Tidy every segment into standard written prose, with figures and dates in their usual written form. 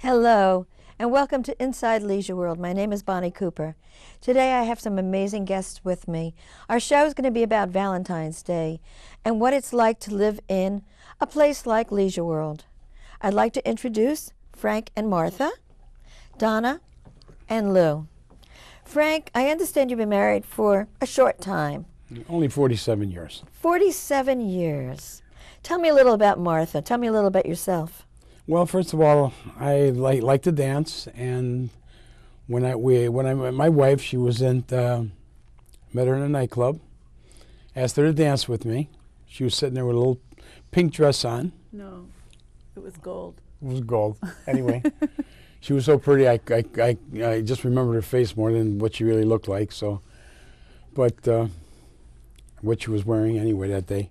Hello, and welcome to Inside Leisure World. My name is Bonnie Cooper. Today I have some amazing guests with me. Our show is going to be about Valentine's Day and what it's like to live in a place like Leisure World. I'd like to introduce Frank and Martha, Donna, and Lou. Frank, I understand you've been married for a short time. Only 47 years. 47 years. Tell me a little about Martha. Tell me a little about yourself. Well, first of all, I like to dance, and when I met my wife, she was met her in a nightclub, asked her to dance with me. She was sitting there with a little pink dress on. No, it was gold. It was gold. Anyway, she was so pretty. I just remembered her face more than what she really looked like. So, but what she was wearing anyway that day.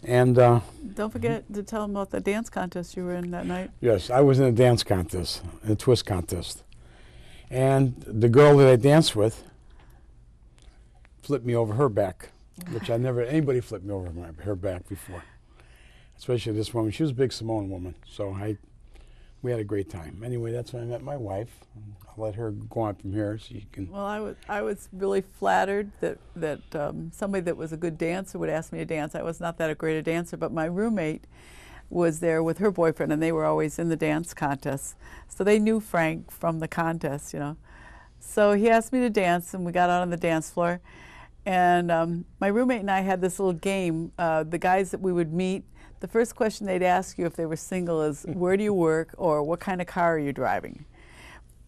And don't forget to tell them about the dance contest you were in that night. yes, I was in a dance contest, a twist contest. And the girl that I danced with flipped me over her back, which I never, anybody flipped me over her back before, especially this woman. She was a big Samoan woman, so we had a great time. Anyway, that's when I met my wife. I'll let her go on from here so you can. Well, I was really flattered that somebody that was a good dancer would ask me to dance. I was not that great a dancer, but my roommate was there with her boyfriend, and they were always in the dance contest. So they knew Frank from the contest, you know. So he asked me to dance, and we got out on the dance floor. And my roommate and I had this little game. The guys that we would meet, the first question they'd ask you if they were single is, where do you work, or what kind of car are you driving?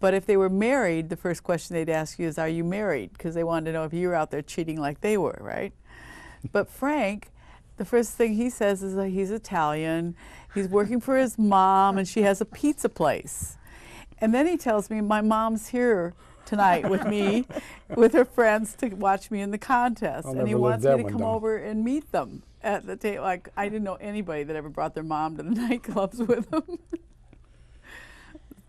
But if they were married, the first question they'd ask you is, are you married? Because they wanted to know if you were out there cheating like they were, right? But Frank, the first thing he says is that he's Italian, he's working for his mom, and she has a pizza place. And then he tells me, my mom's here tonight with me, with her friends, to watch me in the contest. And he wants me to come over and meet them at the table. Like, I didn't know anybody that ever brought their mom to the nightclubs with them.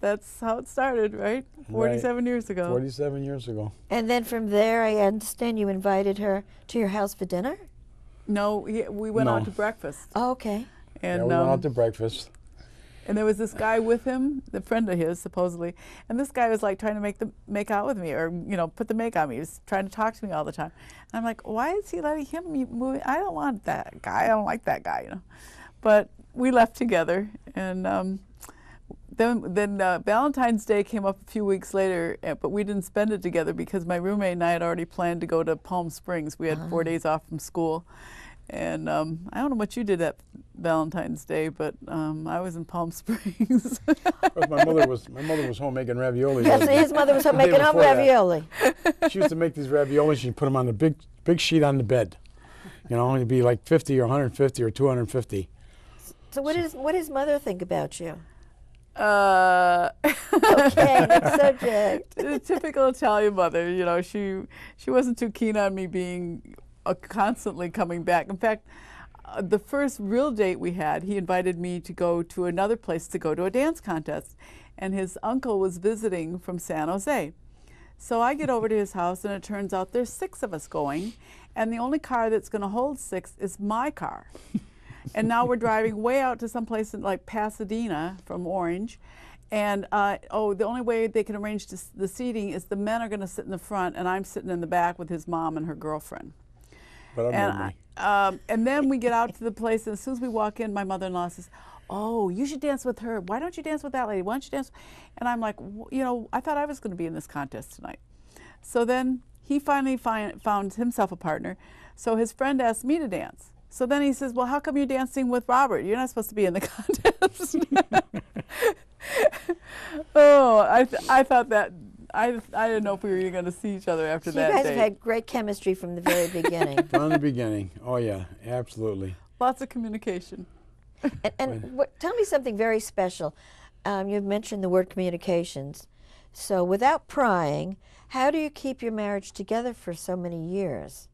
That's how it started, right? 47 years ago. 47 years ago. And then from there, I understand you invited her to your house for dinner? No, we went out to breakfast. Oh, okay. And yeah, we went out to breakfast. And there was this guy with him, the friend of his, supposedly. And this guy was like trying to make out with me, or put the make on me. He was trying to talk to me all the time. And I'm like, why is he letting him move? I don't want that guy. I don't like that guy, But we left together, and then Valentine's Day came up a few weeks later, but we didn't spend it together because my roommate and I had already planned to go to Palm Springs. We had 4 days off from school. And I don't know what you did at Valentine's Day, but I was in Palm Springs. my mother was home making ravioli. Yes, his mother was home making home ravioli. She used to make these raviolis. She'd put them on the big sheet on the bed. It'd be like 50 or 150 or 250. So what does mother think about you? Okay, next subject. The typical Italian mother, she wasn't too keen on me being constantly coming back. In fact, the first real date we had, he invited me to go to another place to go to a dance contest, and his uncle was visiting from San Jose. So I get over to his house, and it turns out there's 6 of us going, and the only car that's going to hold 6 is my car. And now we're driving way out to some place in like Pasadena from Orange. And the only way they can arrange the seating is the men are going to sit in the front, and I'm sitting in the back with his mom and her girlfriend. But And then we get out to the place, and as soon as we walk in, my mother-in-law says, oh, you should dance with her. Why don't you dance with that lady? Why don't you dance? And I'm like, I thought I was going to be in this contest tonight. So then he finally found himself a partner. So his friend asked me to dance. So then he says, well, how come you're dancing with Robert? You're not supposed to be in the contest. Oh, I thought that, I didn't know if we were going to see each other after that You guys date. have had great chemistry from the very beginning. From the beginning. Oh, yeah, absolutely. Lots of communication. And tell me something very special. You've mentioned the word communications. So without prying, how do you keep your marriage together for so many years?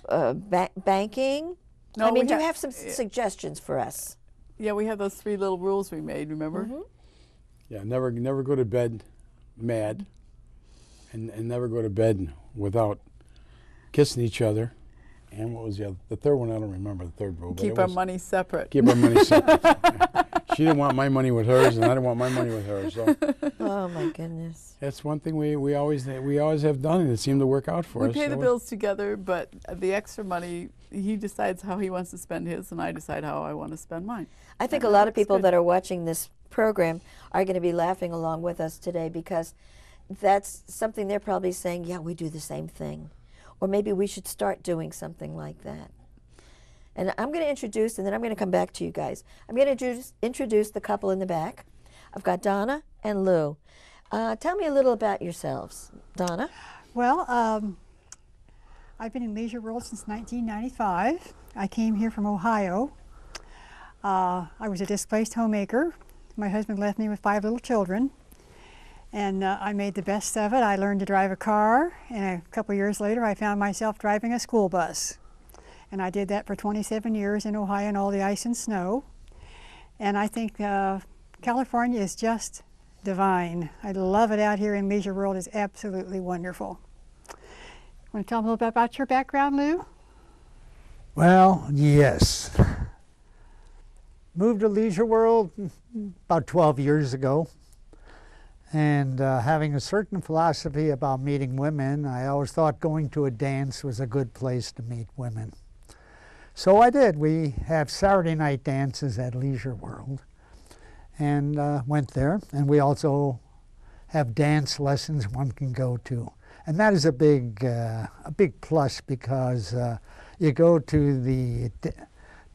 Banking? No, do you have some suggestions for us? Yeah, we have those 3 little rules we made, remember? Mm-hmm. Yeah, never go to bed mad, and never go to bed without kissing each other. And what was the third one? I don't remember the third rule. Keep our money separate. Keep our money separate. She didn't want my money with hers, and I didn't want my money with hers. So Oh my goodness. that's one thing we always have done, and it seemed to work out for We us. pay the So bills together, but the extra money, he decides how he wants to spend his, and I decide how I want to spend mine. I think a And lot that of looks people good. that are watching this program are going to be laughing along with us today because that's something they're probably saying, yeah, we do the same thing. Or maybe we should start doing something like that. And I'm going to introduce, and then I'm going to come back to you guys. I'm going to introduce the couple in the back. I've got Donna and Lou. Tell me a little about yourselves. Donna? Well, I've been in Leisure World since 1995. I came here from Ohio. I was a displaced homemaker. My husband left me with 5 little children, and I made the best of it. I learned to drive a car, and a couple years later I found myself driving a school bus. And I did that for 27 years in Ohio in all the ice and snow. And I think California is just divine. I love it out here in Leisure World. It's absolutely wonderful. Want to tell me a little bit about your background, Lou? Well, yes. Moved to Leisure World about 12 years ago. And having a certain philosophy about meeting women, I always thought going to a dance was a good place to meet women. So I did. We have Saturday night dances at Leisure World, and went there. And we also have dance lessons one can go to. And that is a big plus because you go to the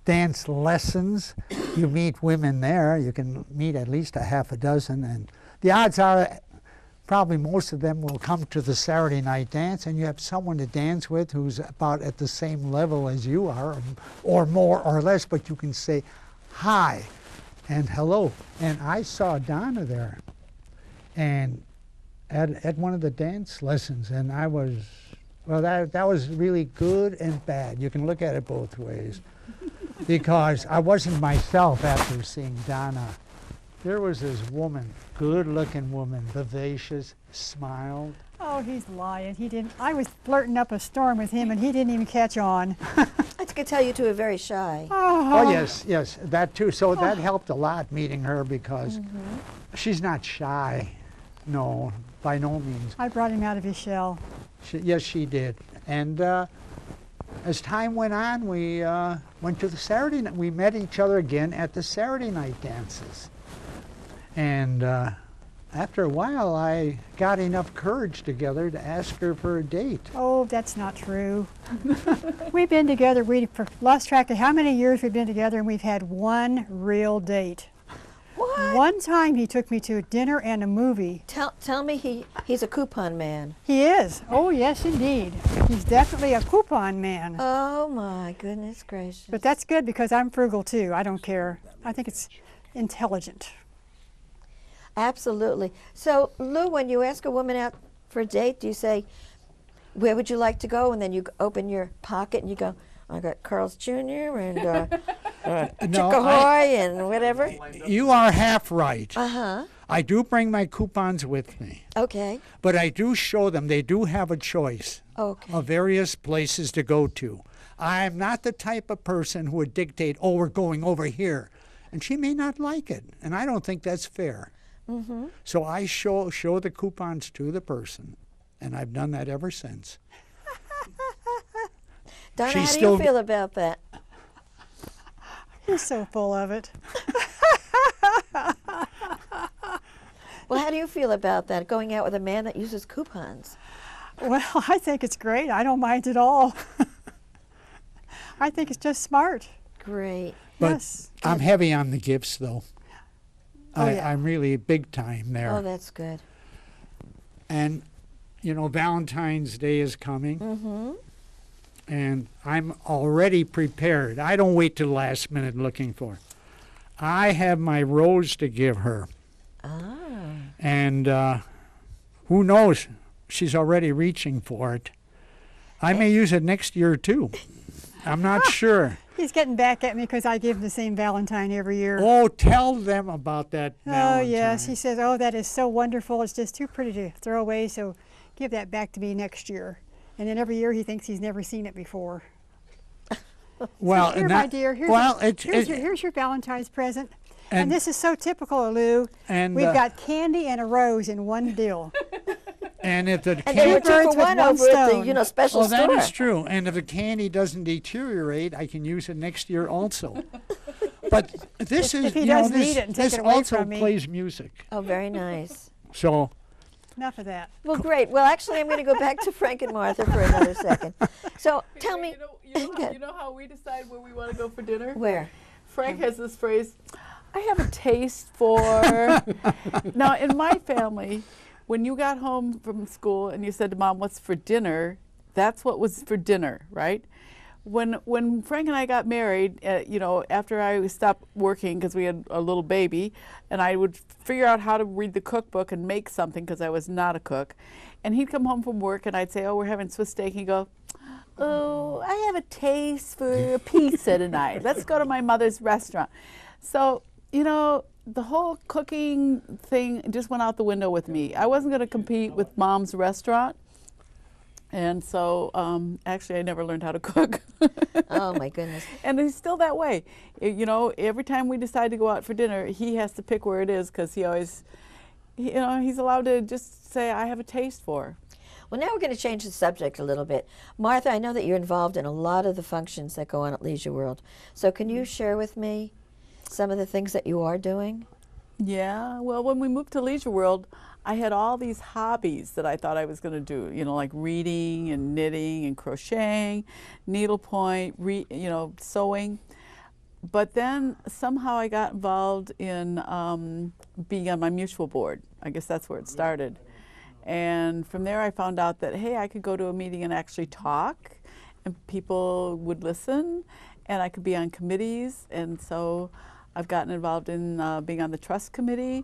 dance lessons, you meet women there, you can meet at least a half a dozen, and the odds are probably most of them will come to the Saturday night dance, and you have someone to dance with who's about at the same level as you are, or more or less, but you can say hi and hello. And I saw Donna there, and at one of the dance lessons, and I was, well, that was really good and bad. You can look at it both ways. Because I wasn't myself after seeing Donna. There was this woman, good-looking woman, vivacious, smiled. Oh, he's lying. He didn't. I was flirting up a storm with him, and he didn't even catch on. I could tell you two are very shy. Oh, yes, yes, that too. So that helped a lot, meeting her, because she's not shy. No, by no means. I brought him out of his shell. Yes, she did. And as time went on, we went to the Saturday night. We met each other again at the Saturday night dances. And after a while, I got enough courage together to ask her for a date. Oh, that's not true. We've been together, we've lost track of how many years we've been together, and we've had one real date. What? One time he took me to a dinner and a movie. Tell me he's a coupon man. He is. Oh, yes, indeed. He's definitely a coupon man. Oh my goodness gracious. But that's good because I'm frugal too. I don't care. I think it's intelligent. Absolutely. So, Lou, when you ask a woman out for a date, do you say, where would you like to go? And then you open your pocket and you go, I got Carl's Jr. and Chickahoy and whatever. You are half right. Uh-huh. I do bring my coupons with me, Okay. but I do show them they do have a choice Okay. of various places to go to. I'm not the type of person who would dictate, oh, we're going over here. And she may not like it, and I don't think that's fair. Mm-hmm. So I show the coupons to the person, and I've done that ever since. Donna, She's how do you still- feel about that? He's so full of it. Well, how do you feel about that, going out with a man that uses coupons? Well, I think it's great. I don't mind at all. I think it's just smart. Great. But Yes. I'm heavy on the gifts, though. Oh, yeah. I'm really big time there. Oh, that's good. And, you know, Valentine's Day is coming. Mm-hmm. And I'm already prepared. I don't wait till the last minute looking for it. I have my rose to give her. Ah. And who knows? She's already reaching for it. I may use it next year, too. I'm not sure. He's getting back at me because I give him the same Valentine every year. Oh, tell them about that Oh, Valentine. yes. He says, oh, that is so wonderful. It's just too pretty to throw away, so give that back to me next year. And then every year he thinks he's never seen it before. Well, Here, and my that- dear, here's, well, here's your Valentine's present. And this is so typical of Lou. And, We've got candy and a rose in one deal. and if the And they were candy, two for birds with one one over at the stone. special well, store. that is true. And if the candy doesn't deteriorate, I can use it next year also. But this is, If he you know, does this, need it and take this it away also from me. plays music. Oh, very nice. So Enough of that. Well, great. Well, actually, I'm going to go back to Frank and Martha for another second. So tell me, You know how we decide where we want to go for dinner? where? Frank has this phrase, I have a taste for. Now, in my family, when you got home from school and you said to Mom, what's for dinner? That's what was for dinner, right? When Frank and I got married, you know, after I stopped working because we had a little baby, and I would figure out how to read the cookbook and make something because I was not a cook. And he'd come home from work and I'd say, oh, we're having Swiss steak. He'd go, oh, I have a taste for a pizza tonight. Let's go to my mother's restaurant. So, you know, the whole cooking thing just went out the window with me. I wasn't going to compete with Mom's restaurant. And so, actually, I never learned how to cook. Oh, my goodness. And he's still that way. You know, every time we decide to go out for dinner, he has to pick where it is because he always, you know, he's allowed to just say, I have a taste for. Well, now we're going to change the subject a little bit. Martha, I know that you're involved in a lot of the functions that go on at Leisure World. So can you share with me some of the things that you are doing? Yeah, well, when we moved to Leisure World, I had all these hobbies that I thought I was going to do, you know, like reading and knitting and crocheting, needlepoint, you know, sewing. But then somehow I got involved in being on my mutual board. I guess that's where it started. And from there I found out that, hey, I could go to a meeting and actually talk, and people would listen, and I could be on committees. And so I've gotten involved in being on the trust committee.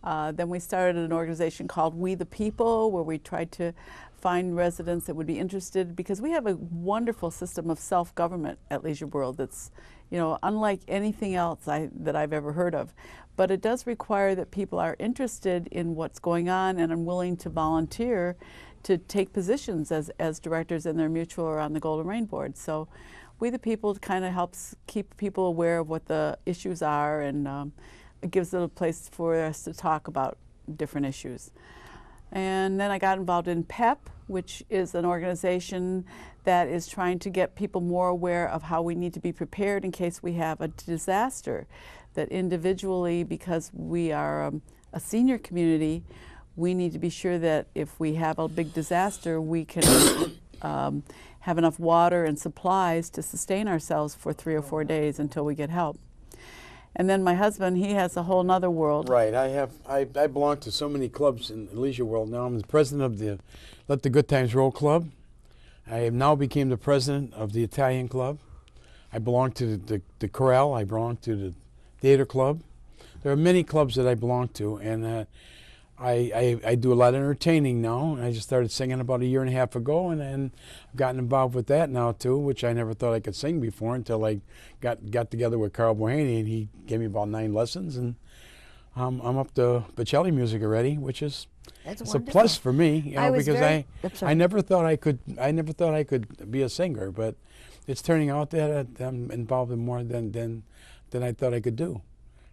Then we started an organization called We the People, where we tried to find residents that would be interested, because we have a wonderful system of self-government at Leisure World that's, you know, unlike anything else that I've ever heard of. But it does require that people are interested in what's going on and are willing to volunteer to take positions as directors in their mutual or on the Golden Rain Board. So We the People kind of helps keep people aware of what the issues are, and it gives it a place for us to talk about different issues. And then I got involved in PEP, which is an organization that is trying to get people more aware of how we need to be prepared in case we have a disaster. That individually, because we are a senior community, we need to be sure that if we have a big disaster, we can have enough water and supplies to sustain ourselves for 3 or 4 days until we get help. And then my husband, he has a whole nother world. Right. I belong to so many clubs in the Leisure World now. I'm the president of the Let the Good Times Roll Club. I have now became the president of the Italian Club. I belong to the Chorale. I belong to the Theater Club. There are many clubs that I belong to, and I do a lot of entertaining now. I just started singing about 1.5 years ago, and then I've gotten involved with that now too, which I never thought I could sing before until I got together with Carl Bohaney, and he gave me about 9 lessons, and I'm up to Bocelli music already, which is That's it's wonderful. a plus for me, you know, because I'm sorry. I never thought I could be a singer, but it's turning out that I'm involved in more than I thought I could do.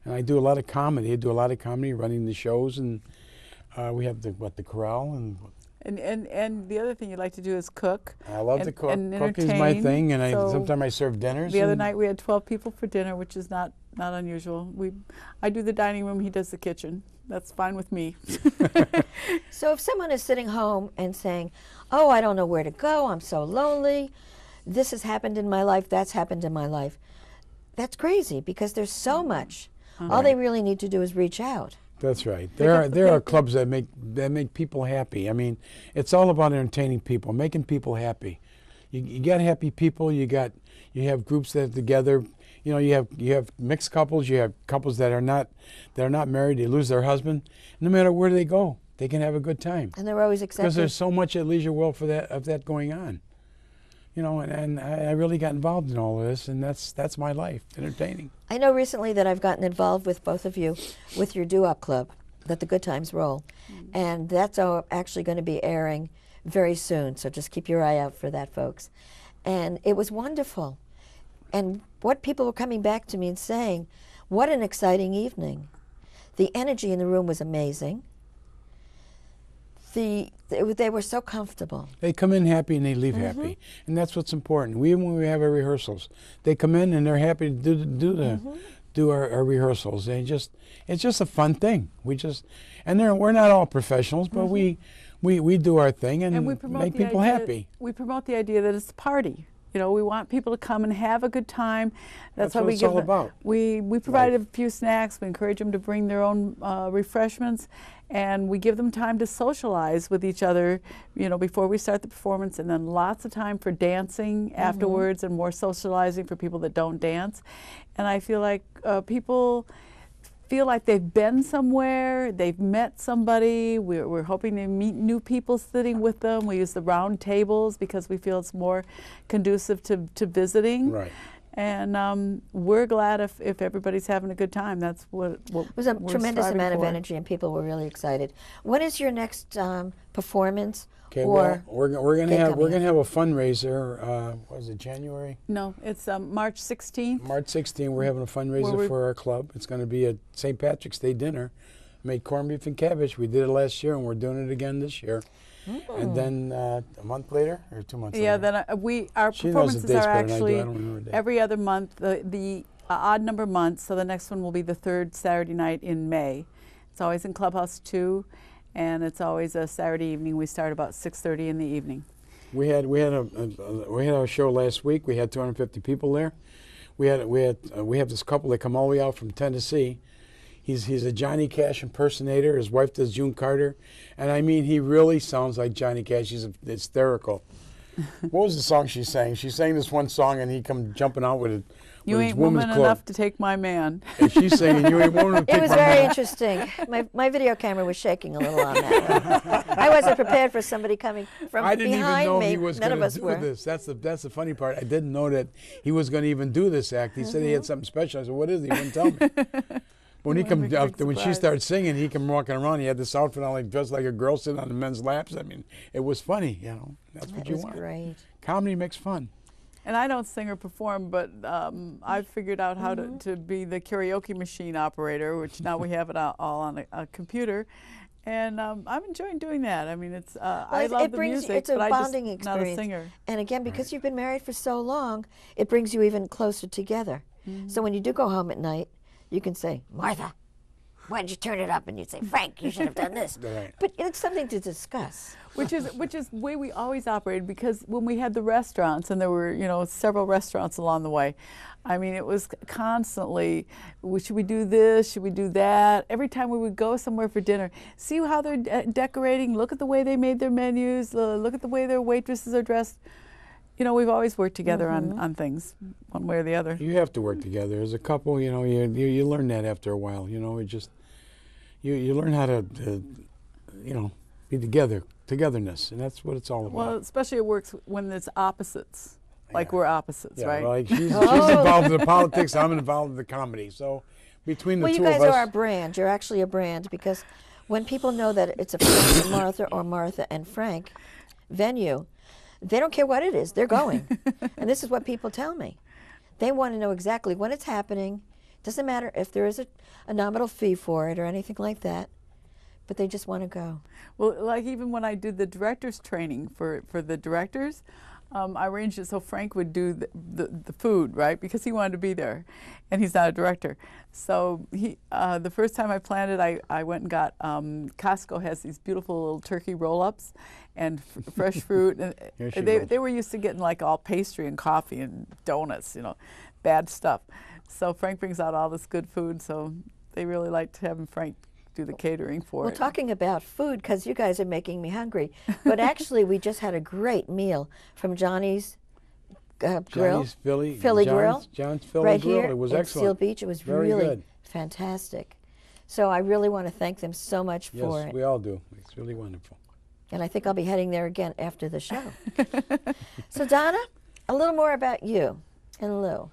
And I do a lot of comedy. I do a lot of comedy, running the shows, and we have the Chorale, And the other thing you like to do is cook. I love to cook. and Cooking's my entertain. thing, and So sometimes I serve dinners. The other and- night we had 12 people for dinner, which is not unusual. I do the dining room, he does the kitchen. That's fine with me. So if someone is sitting home and saying, oh, I don't know where to go, I'm so lonely, this has happened in my life, that's happened in my life, that's crazy, because there's so much. All they really need to do is reach out. That's right. Pick There up are the there are paper. clubs that make people happy. I mean, it's all about entertaining people, making people happy. You got happy people. You have groups that are together. You know, you have mixed couples. You have couples that are not married. They lose their husband. No matter where they go, they can have a good time. And they're always Because accepted. there's so much at Leisure World of that going on. You know, and I really got involved in all of this, and that's my life, entertaining. I know recently that I've gotten involved with both of you with your doo-wop club, Let the Good Times Roll. And that's actually going to be airing very soon, so just keep your eye out for that, folks. And it was wonderful. And what people were coming back to me and saying What an exciting evening. The energy in the room was amazing. They were so comfortable. They come in happy and they leave happy, and that's what's important. Even when we have our rehearsals, they come in and they're happy to do our rehearsals. It's just a fun thing. We're not all professionals, but we do our thing and we promote make the people idea, happy. We promote the idea that it's a party. You know, we want people to come and have a good time. That's why what we it's give all them, about. We provided a few snacks. We encourage them to bring their own refreshments, and we give them time to socialize with each other, you know, before we start the performance, and then lots of time for dancing afterwards and more socializing for people that don't dance. And I feel like people feel like they've been somewhere, they've met somebody. We're hoping to meet new people sitting with them. We use the round tables because we feel it's more conducive to visiting. Right. And we're glad if everybody's having a good time. That's what It was a we're tremendous striving amount of for. energy, and people were really excited. When is your next performance? Okay, or well, we're gonna gig have coming up? a fundraiser. What is it, January? No, it's March 16th. March 16th, we're having a fundraiser Where for our club. It's going to be a St. Patrick's Day dinner. Made corned beef and cabbage. We did it last year, and we're doing it again this year. And then a month later, or 2 months Yeah, later? then our She knows performances the dates are better than I do. actually I don't remember the date. every other month, the odd number month. So the next one will be the third Saturday night in May. It's always in Clubhouse 2, and it's always a Saturday evening. We start about 6:30 in the evening. We had our show last week. We had 250 people there. We have this couple that come all the way out from Tennessee. He's a Johnny Cash impersonator. His wife does June Carter, and I mean, he really sounds like Johnny Cash. He's hysterical. What was the song she sang? She sang this one song, and he come jumping out with it. You with his ain't woman's woman club. enough to take my man. And she's saying, "You ain't woman enough to It take was my very man." interesting. My video camera was shaking a little on that one. I wasn't prepared for somebody coming from I didn't behind even know me. he was None going of to us do were. this. That's the funny part. I didn't know that he was going to even do this act. He said he had something special. I said, "What is it?" He wouldn't tell me. When he come Make a big when she surprise. started singing, he come walking around. He had this outfit on, like dressed like a girl sitting on the men's laps. I mean, it was funny. You know, that's what That you was want. great. Comedy makes fun. And I don't sing or perform, but I've figured out how to be the karaoke machine operator, which now we have it all on a computer. And I'm enjoying doing that. I mean, it's I it love the brings- music, it's a but I bonding just not a experience. singer. And again, because you've been married for so long, it brings you even closer together. So when you do go home at night, you can say, "Martha, why did you turn it up?" And you'd say, "Frank, you should have done this." Right. But it's something to discuss. Which is the way we always operated, because when we had the restaurants, and there were, you know, several restaurants along the way, I mean, it was constantly, should we do this, should we do that? Every time we would go somewhere for dinner, see how they're decorating, look at the way they made their menus, look at the way their waitresses are dressed. You know, we've always worked together on things, one way or the other. You have to work together as a couple. You know, you learn that after a while. You know, you learn how to you know, be togetherness, and that's what it's all about. Well, especially it works when it's opposites, like we're opposites, Yeah, right? like she's involved in the politics, I'm involved in the comedy. So between the Well, two you guys of us, are a brand. You're actually a brand because when people know that it's a Frank and Martha or Martha and Frank venue, they don't care what it is. They're going. And this is what people tell me. They want to know exactly when it's happening. Doesn't matter if there is a nominal fee for it or anything like that, but they just want to go. Well, like even when I did the director's training for the directors, I arranged it so Frank would do the food, right? Because he wanted to be there, and he's not a director. So the first time I planned it, I went and got, Costco has these beautiful little turkey roll-ups and fresh fruit. And Here she they goes. were used to getting like all pastry and coffee and donuts, you know, bad stuff. So Frank brings out all this good food, so they really liked having Frank do the catering for Well, it. talking about food, because you guys are making me hungry, but actually we just had a great meal from Johnny's Grill. Johnny's Philly Grill. John's Philly Right Grill. here It was in excellent. Seal Beach. It was Very really good. fantastic. So I really want to thank them so much for Yes, it. we all do. It's really wonderful. And I think I'll be heading there again after the show. So Donna, a little more about you and Lou.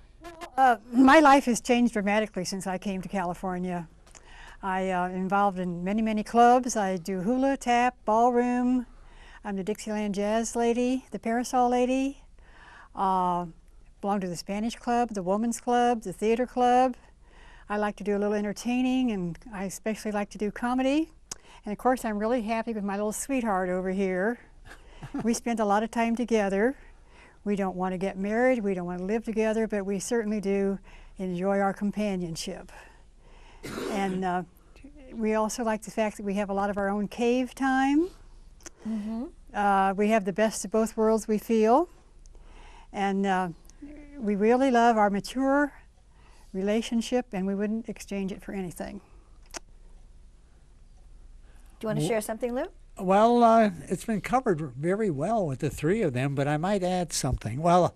My life has changed dramatically since I came to California. I involved in many, many clubs. I do hula, tap, ballroom. I'm the Dixieland Jazz lady, the Parasol lady. Belong to the Spanish Club, the Women's Club, the Theater Club. I like to do a little entertaining, and I especially like to do comedy. And of course, I'm really happy with my little sweetheart over here. We spend a lot of time together. We don't want to get married, we don't want to live together, but we certainly do enjoy our companionship. And we also like the fact that we have a lot of our own cave time. We have the best of both worlds, we feel. And we really love our mature relationship, and we wouldn't exchange it for anything. Do you want to share something, Lou? Well, it's been covered very well with the three of them, but I might add something. Well,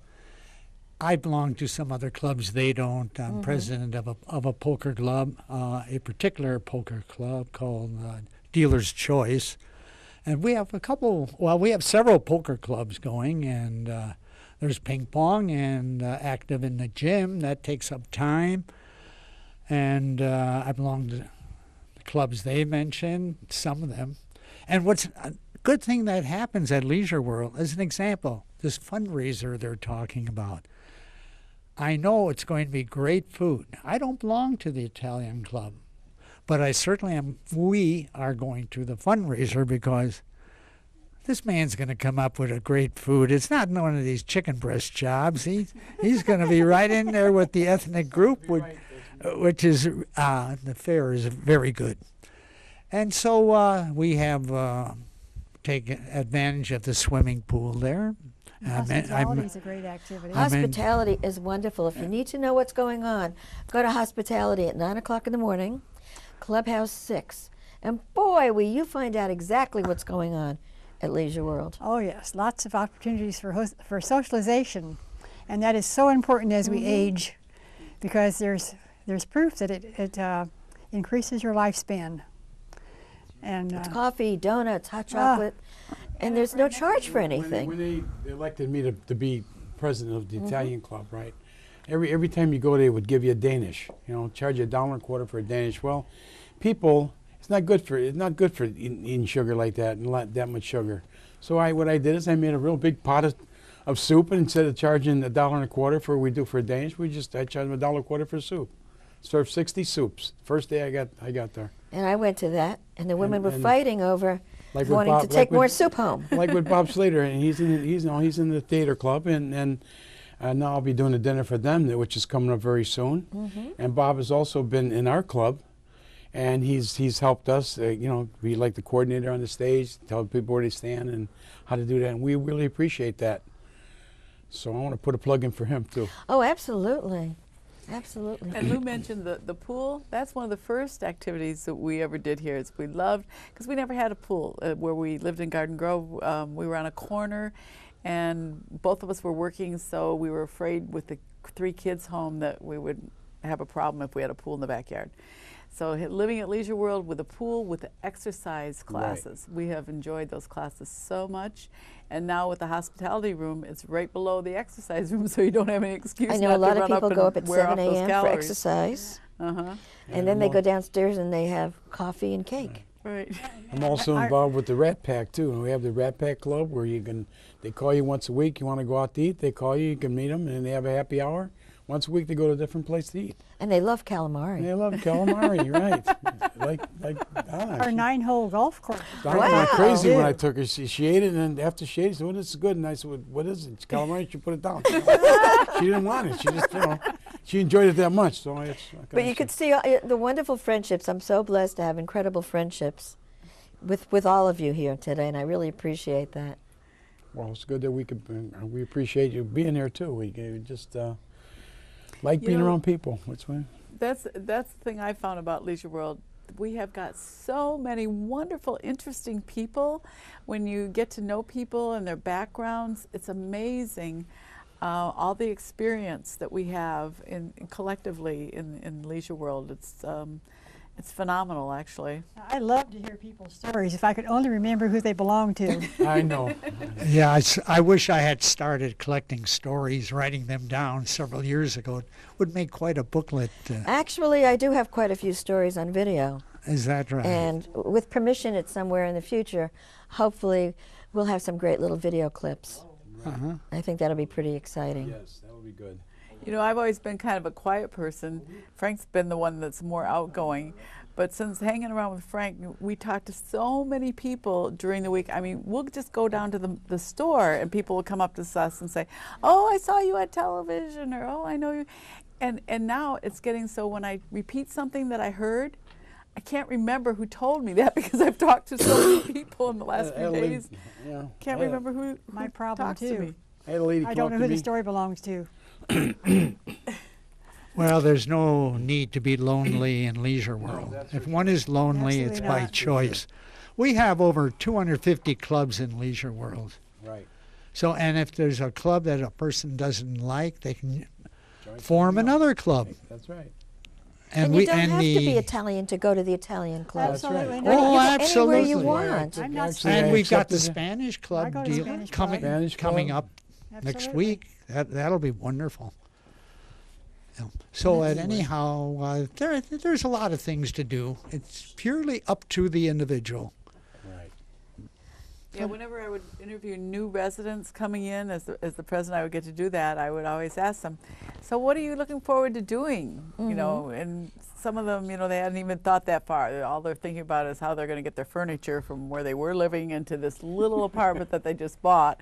I belong to some other clubs. They don't. I'm president of a poker club, a particular poker club called Dealer's Choice. And we have we have several poker clubs going, and there's ping pong and active in the gym. That takes up time. And I belong to the clubs they mentioned, some of them. And what's a good thing that happens at Leisure World, as an example, this fundraiser they're talking about. I know it's going to be great food. I don't belong to the Italian club, but I certainly am. We are going to the fundraiser because this man's going to come up with a great food. It's not one of these chicken breast jobs. He's going to be right in there with the ethnic group, which is the fare is very good. And so we have taken advantage of the swimming pool there. Hospitality is a great activity. Hospitality is wonderful. If you need to know what's going on, go to hospitality at 9 o'clock in the morning, Clubhouse 6. And boy, will you find out exactly what's going on at Leisure World. Oh yes, lots of opportunities for socialization. And that is so important as we age, because there's proof that it increases your lifespan. And It's coffee, donuts, hot chocolate, and there's no charge for anything. When they elected me to be president of the Italian club, right? Every time you go, they would give you a Danish. Charge you $1.25 for a Danish. Well, people, it's not good for eating sugar like that and that much sugar. So what I did is I made a real big pot of soup, and instead of charging $1.25 for what we do for a Danish, I charged them $1.25 for soup. Served 60 soups. First day I got there. And I went to that, and the women were fighting over Like with wanting Bob- to take like more with- soup home. Like with Bob Slater, and he's in the theater club, and now I'll be doing a dinner for them, which is coming up very soon. And Bob has also been in our club, and he's helped us. Be like the coordinator on the stage, tell people where they stand and how to do that, and we really appreciate that. So I want to put a plug in for him too. Oh, absolutely. Absolutely. And Lou mentioned the pool. That's one of the first activities that we ever did here. We loved, because we never had a pool where we lived in Garden Grove. We were on a corner, and both of us were working, so we were afraid with the 3 kids home that we would have a problem if we had a pool in the backyard. So living at Leisure World with a pool with the exercise classes, we have enjoyed those classes so much. And now with the hospitality room, it's right below the exercise room, so you don't have any excuse I know not a lot to of run people up go and up at wear off 7 those a.m. for calories. exercise, Uh-huh. and then they go downstairs and they have coffee and cake. Right. I'm also involved with the Rat Pack too, and we have the Rat Pack Club where they call you once a week. You want to go out to eat, they call you can meet them, and they have a happy hour. Once a week they go to a different place to eat. And they love And calamari. they love calamari, you're right. Like Donna. our 9-hole golf course. Donna Wow. went crazy when I took her. She ate it, and after she ate it, she said, "Well, this is good." And I said, "What is it? It's calamari." She put it down. She didn't want it. She just, she enjoyed it that much. So But you could see the wonderful friendships. I'm so blessed to have incredible friendships with all of you here today, and I really appreciate that. Well, it's good that we appreciate you being here too. We just like being around people. That's the thing I found about Leisure World. We have got so many wonderful, interesting people. When you get to know people and their backgrounds, it's amazing all the experience that we have collectively in Leisure World. It's phenomenal, actually. I love to hear people's stories. If I could only remember who they belong to. I know. Yeah, I wish I had started collecting stories, writing them down several years ago. It would make quite a booklet. Actually, I do have quite a few stories on video. Is that right? And with permission, it's somewhere in the future. Hopefully, we'll have some great little video clips. I think that'll be pretty exciting. Yes, that would be good. You know, I've always been kind of a quiet person. Frank's been the one that's more outgoing. But since hanging around with Frank, we talked to so many people during the week. I mean, we'll just go down to the store and people will come up to us and say, oh, I saw you on television, or oh, I know you. And now it's getting so when I repeat something that I heard, I can't remember who told me that because I've talked to so many people in the last few days. Yeah. Can't remember who My problem talks to too. me. I had a lady I come don't up know to who me. the story belongs to. Well, there's no need to be lonely in Leisure World. If one is lonely, it's Absolutely by not. choice. We have over 250 clubs in Leisure World. Right. So, and if there's a club that a person doesn't like, they can Join form something else. another club. That's right. And you don't have to be Italian to go to the Italian club. That's right. Absolutely Oh, not. You go anywhere you absolutely. want. I'm not Actually, And I we've got the accepted- Spanish club go to deal Spanish coming club. Spanish coming club. up next Absolutely. week. That'll be wonderful. Yeah. So anyhow, there's a lot of things to do. It's purely up to the individual. Right. Yeah, whenever I would interview new residents coming in, as the president, I would get to do that. I would always ask them, "So, what are you looking forward to doing?" You know, and some of them, you know, they hadn't even thought that far. All they're thinking about is how they're going to get their furniture from where they were living into this little apartment that they just bought.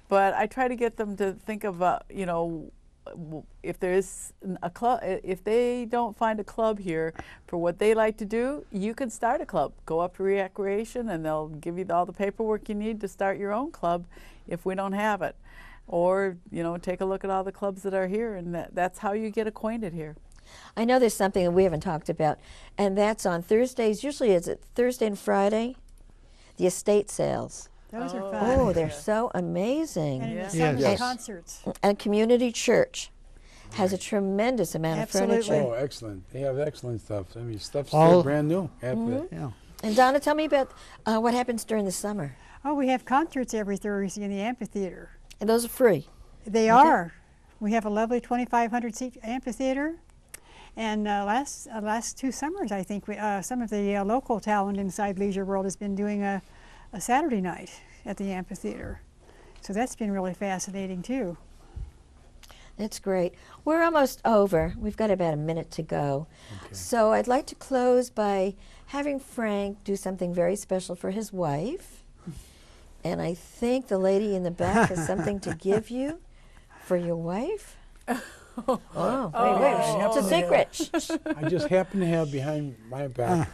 But I try to get them to think of, you know, if there's a club, if they don't find a club here for what they like to do, you can start a club. Go up to Recreation and they'll give you all the paperwork you need to start your own club if we don't have it. Or, you know, take a look at all the clubs that are here, and that's how you get acquainted here. I know there's something that we haven't talked about, and that's on Thursdays. Usually it's Thursday and Friday, the estate sales. Those are Oh. fun. Oh, they're so amazing. And in Yeah. the summer, Yes. concerts. And Community Church has a tremendous amount Absolutely. of furniture. Oh, excellent. They have excellent stuff. I mean, stuff's All- still brand new. Yeah. And Donna, tell me about what happens during the summer. Oh, we have concerts every Thursday in the amphitheater. And those are free. They are. We have a lovely 2,500 seat amphitheater. And last 2 summers, I think some of the local talent inside Leisure World has been doing a Saturday night at the amphitheater. So that's been really fascinating too. That's great. We're almost over. We've got about a minute to go. So I'd like to close by having Frank do something very special for his wife. And I think the lady in the back has something to give you for your wife. Oh, wait. It's a secret. Shh, shh. I just happen to have behind my back.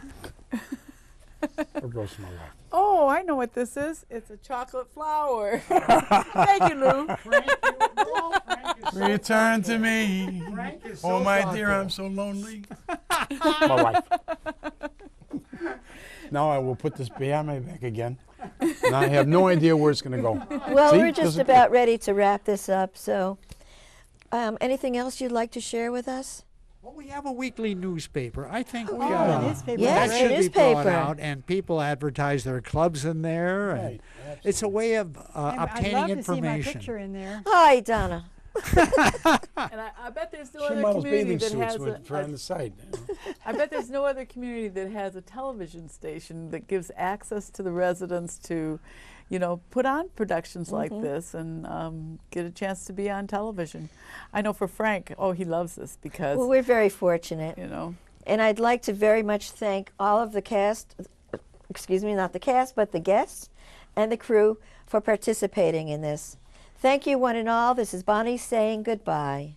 There goes my wife. Oh, I know what this is. It's a chocolate flower. Thank you, Lou. Return to me. Oh, my dear, I'm so lonely. My wife. Now I will put this behind my back again. And I have no idea where it's going to go. Well, See? we're just Doesn't- about ready to wrap this up. So anything else you'd like to share with us? Well, we have a weekly newspaper. I think Oh, the newspaper. Yes, that the should be brought newspaper. out, and people advertise their clubs in there. And Right, it's a way of I'd obtaining love to see my information. picture in there. Hi, Donna. And I bet there's no She other models community bathing that suits has with for on the side. I bet there's no other community that has a television station that gives access to the residents to, you know, put on productions like this and get a chance to be on television. I know for Frank, oh, he loves this because, Well, we're very fortunate. you know, And I'd like to very much thank all of the cast, excuse me, not the cast, but the guests and the crew for participating in this. Thank you, one and all. This is Bonnie saying goodbye.